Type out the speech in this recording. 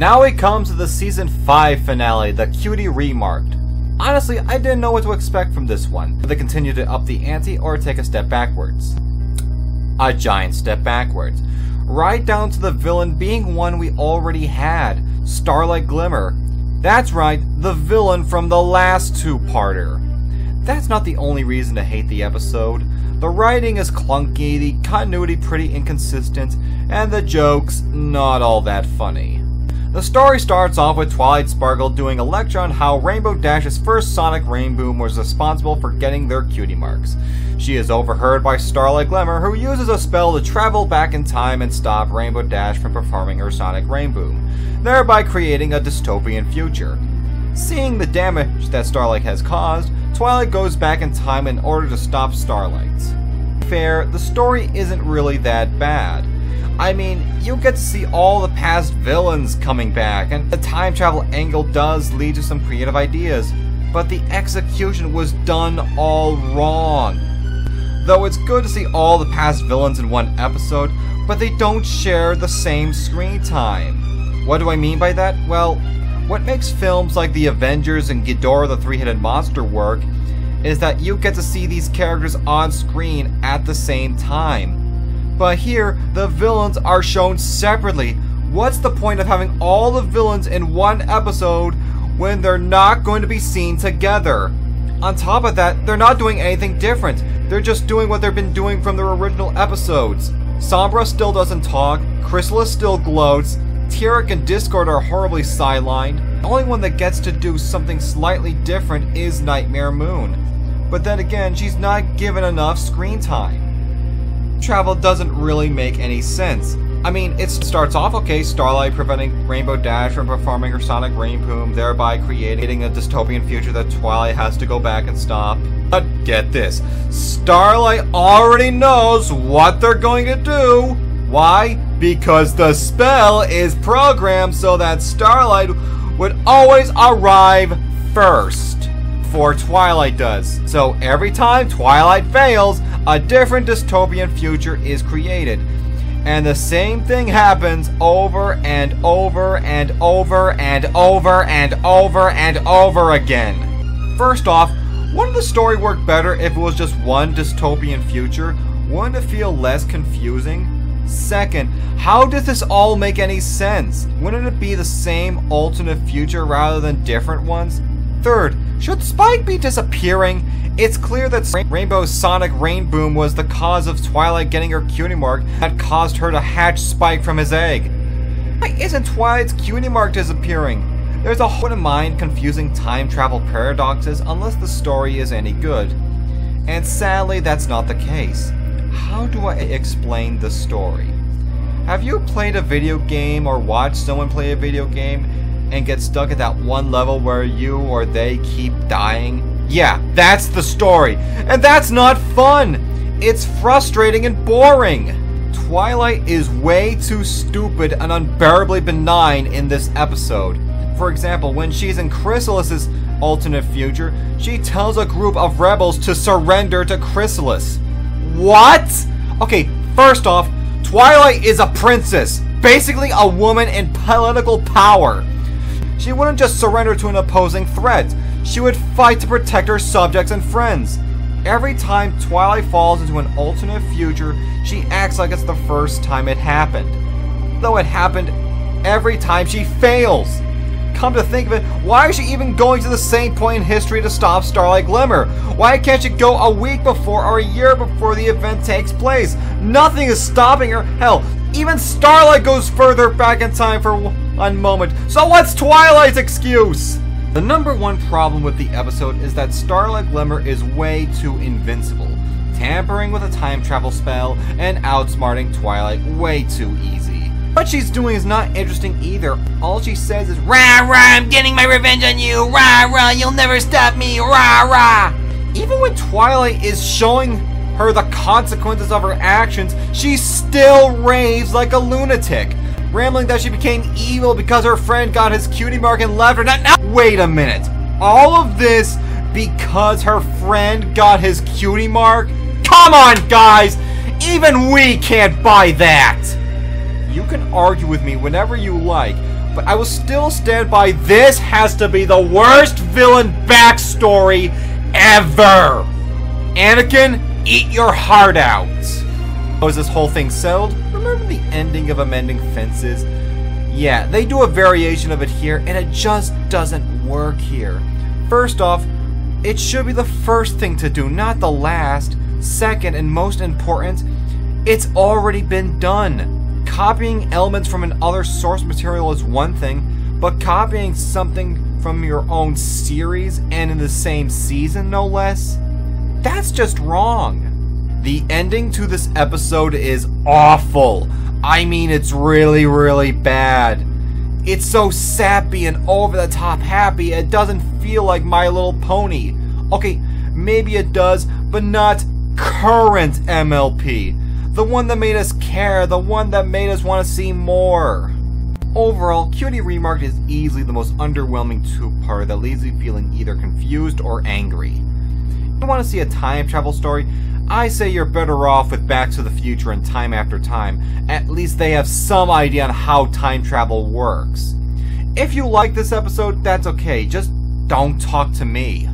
Now we come to the Season 5 finale, the Cutie Remarked. Honestly, I didn't know what to expect from this one. Will they continue to up the ante or take a step backwards? A giant step backwards. Right down to the villain being one we already had, Starlight Glimmer. That's right, the villain from the last two-parter. That's not the only reason to hate the episode. The writing is clunky, the continuity pretty inconsistent, and the jokes not all that funny. The story starts off with Twilight Sparkle doing a lecture on how Rainbow Dash's first sonic rain boom was responsible for getting their cutie marks. She is overheard by Starlight Glimmer, who uses a spell to travel back in time and stop Rainbow Dash from performing her sonic rain boom, thereby creating a dystopian future. Seeing the damage that Starlight has caused, Twilight goes back in time in order to stop Starlight. Fair, the story isn't really that bad. I mean, you get to see all the past villains coming back, and the time travel angle does lead to some creative ideas, but the execution was done all wrong. Though it's good to see all the past villains in one episode, but they don't share the same screen time. What do I mean by that? Well, what makes films like The Avengers and Ghidorah the Three-Headed Monster work is that you get to see these characters on screen at the same time. But here, the villains are shown separately. What's the point of having all the villains in one episode when they're not going to be seen together? On top of that, they're not doing anything different. They're just doing what they've been doing from their original episodes. Sombra still doesn't talk, Chrysalis still gloats, Tyrek and Discord are horribly sidelined. The only one that gets to do something slightly different is Nightmare Moon. But then again, she's not given enough screen time. Travel doesn't really make any sense. I mean, it starts off okay, Starlight preventing Rainbow Dash from performing her sonic rain boom, thereby creating a dystopian future that Twilight has to go back and stop. But get this, Starlight already knows what they're going to do. Why? Because the spell is programmed so that Starlight would always arrive first, before Twilight does. So every time Twilight fails, a different dystopian future is created. And the same thing happens over and over and over and over and over and over again. First off, wouldn't the story work better if it was just one dystopian future? Wouldn't it feel less confusing? Second, how does this all make any sense? Wouldn't it be the same alternate future rather than different ones? Third, should Spike be disappearing? It's clear that Rainbow's sonic rain boom was the cause of Twilight getting her cutie mark that caused her to hatch Spike from his egg. Why isn't Twilight's cutie mark disappearing? There's a whole mind confusing time travel paradoxes unless the story is any good. And sadly, that's not the case. How do I explain the story? Have you played a video game or watched someone play a video game and get stuck at that one level where you or they keep dying? Yeah, that's the story. And that's not fun! It's frustrating and boring! Twilight is way too stupid and unbearably benign in this episode. For example, when she's in Chrysalis's alternate future, she tells a group of rebels to surrender to Chrysalis. What? Okay, first off, Twilight is a princess, basically a woman in political power. She wouldn't just surrender to an opposing threat. She would fight to protect her subjects and friends. Every time Twilight falls into an alternate future, she acts like it's the first time it happened. Though it happened every time she fails. Come to think of it, why is she even going to the same point in history to stop Starlight Glimmer? Why can't she go a week before or a year before the event takes place? Nothing is stopping her. Hell, even Starlight goes further back in time for one moment. So what's Twilight's excuse? The number one problem with the episode is that Starlight Glimmer is way too invincible, tampering with a time travel spell and outsmarting Twilight way too easy. What she's doing is not interesting either. All she says is, "Rah rah, I'm getting my revenge on you, rah rah, you'll never stop me, rah rah." Even when Twilight is showing her the consequences of her actions, she still raves like a lunatic, rambling that she became evil because her friend got his cutie mark and left her. Now, wait a minute. All of this because her friend got his cutie mark? Come on, guys! Even we can't buy that! You can argue with me whenever you like, but I will still stand by this has to be the worst villain backstory ever! Anakin, eat your heart out! How is this whole thing settled? Remember the ending of Amending Fences? Yeah, they do a variation of it here, and it just doesn't work here. First off, it should be the first thing to do, not the last. Second, and most important, it's already been done. Copying elements from another source material is one thing, but copying something from your own series and in the same season, no less, that's just wrong. The ending to this episode is awful. I mean, it's really, really bad. It's so sappy and over-the-top happy, it doesn't feel like My Little Pony. Okay, maybe it does, but not current MLP. The one that made us care, the one that made us want to see more. Overall, Cutie Remarked is easily the most underwhelming two-parter that leaves you feeling either confused or angry. You want to see a time travel story? I say you're better off with Back to the Future and Time After Time. At least they have some idea on how time travel works. If you like this episode, that's okay, just don't talk to me.